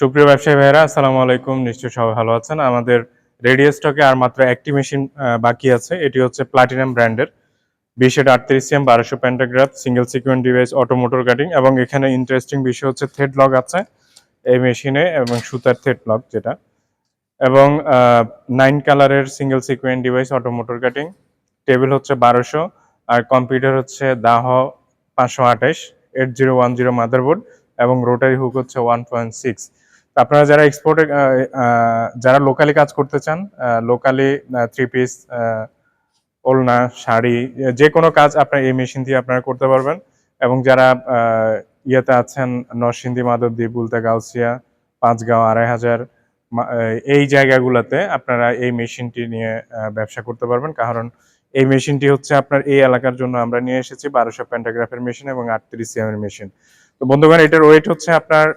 সুপ্রিয় ব্যবসায়ী ভাইয়েরা, আসসালামু আলাইকুম। নিশ্চয়ই সবাই ভালো আছেন। আমাদের রেডি স্টকে আর মাত্র একটি মেশিন বাকি আছে। এটি হচ্ছে প্লাটিনাম ব্র্যান্ডের 20-38 CM 1200 pantograph single sequent device auto motor cutting, এবং এখানে ইন্টারেস্টিং বিষয় হচ্ছে থ্রেড লক আছে এই মেশিনে, এবং সুতার থ্রেড লক যেটা, এবং 9 কালারের single sequent device auto motor cutting. Table হচ্ছে 1200, আর কম্পিউটার হচ্ছে দাহ 528 8010 মাদারবোর্ড, এবং রোটারি হুক হচ্ছে 1.6। আপনারা যারা এক্সপোর্টে যারা লোকালি কাজ করতে চান, লোকালি থ্রি পিস, ওড়না, শাড়ি, যে কোনো কাজ আপনার এই মেশিন দিয়ে আপনারা করতে পারবেন। এবং যারা ইয়েতে আছেন, নরসিংদী, মাধবদী, বুলতা, গাউসিয়া, পাঁচগাঁও, 2500 এই জায়গাগুলোতে আপনারা এই মেশিনটি নিয়ে ব্যবসা করতে পারবেন। কারণ এই মেশিনটি হচ্ছে আপনার এই এলাকার জন্য আমরা নিয়ে এসেছি 1200 প্যান্টাগ্রাফের মেশিন এবং 38 সিএম এর মেশিন। তো বন্ধুগণ, এটার ওয়েট হচ্ছে আপনার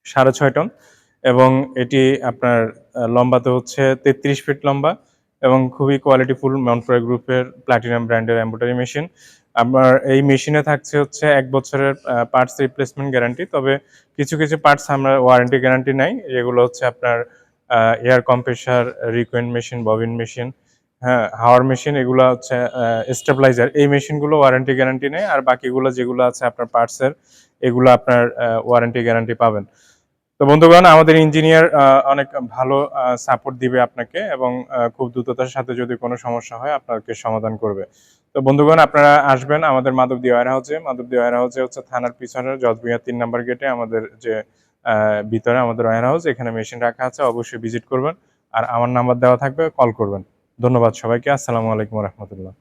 6.5 টন, এবং এটি আপনার লম্বাতে হচ্ছে 33 ফিট লম্বা, এবং খুবই কোয়ালিটিফুল মন্ট্রয় গ্রুপের প্লাটিনাম ব্র্যান্ডের এমব্রয়ডারি মেশিন। আমার এই মেশিনে থাকছে হচ্ছে 1 বছরের পার্টস রিপ্লেসমেন্ট গ্যারান্টি। তবে কিছু কিছু পার্টস আমরা ওয়ারেন্টি গ্যারান্টি নাই, যেগুলো হচ্ছে আপনার air compressor, রিকুয়েন্ট machine, bobbin machine, হ্যাঁ, হাওয়ার মেশিন, এগুলো হচ্ছে স্টেবিলাইজার, এই মেশিনগুলো ওয়ারেন্টি গ্যারান্টি নেই। আর বাকিগুলো যেগুলো আছে আপনার পার্টসের, এগুলো আপনার ওয়ারেন্টি গ্যারান্টি পাবেন। তো বন্ধুগণ, আমাদের ইঞ্জিনিয়ার অনেক ভালো সাপোর্ট দিবে আপনাকে, এবং খুব দ্রুততার সাথে যদি কোনো সমস্যা হয় আপনাকে সমাধান করবে। তো বন্ধুগণ, আপনারা আসবেন আমাদের মাধবদী ওয়্যার হাউসে। মাধবদী ওয়্যার হাউসে হচ্ছে থানার পিছনের জজভূঞা 3 নাম্বার গেটে আমাদের যে ভিতরে আমাদের ওয়্যার হাউস, এখানে মেশিন রাখা আছে। অবশ্যই ভিজিট করবেন, আর আমার নাম্বার দেওয়া থাকবে, কল করবেন। ধন্যবাদ সবাইকে। আসসালামু আলাইকুম ওয়া রাহমাতুল্লাহ।